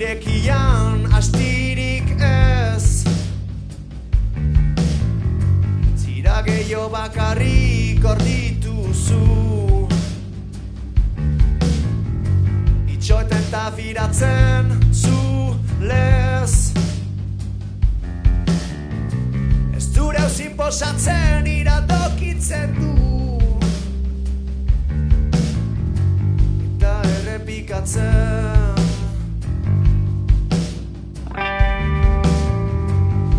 irekian astirik ez, zira gehiago bakarrik ordituzu, itxoeten ta firatzen zu lez, ez dure hauzin posatzen iradokitzen du, eta errepikatzen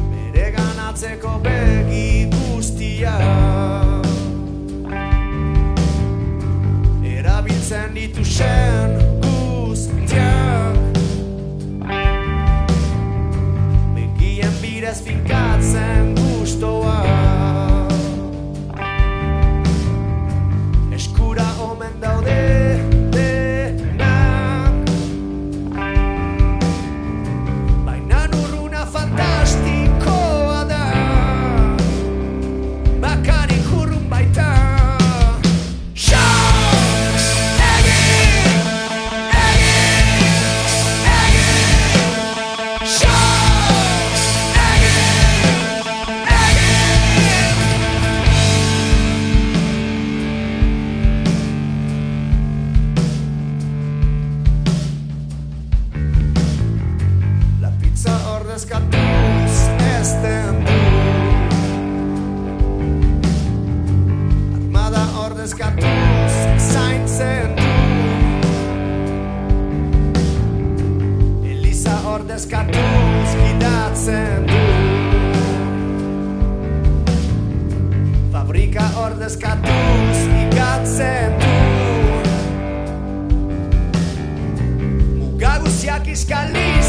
bere ganatzeko begi guztia erabiltzen dituzen guztiak begien bidez finkatzen gustoa eskura omen daude denak baina urruna fantastikoa da bakarik urrun baita. Ordezkatuz ezten du, armada ordezkatuz zaintzen du, eliza ordezkatuz gidatzen du, fabrika ordezkatuz igatzen du, muga guziak iskaliz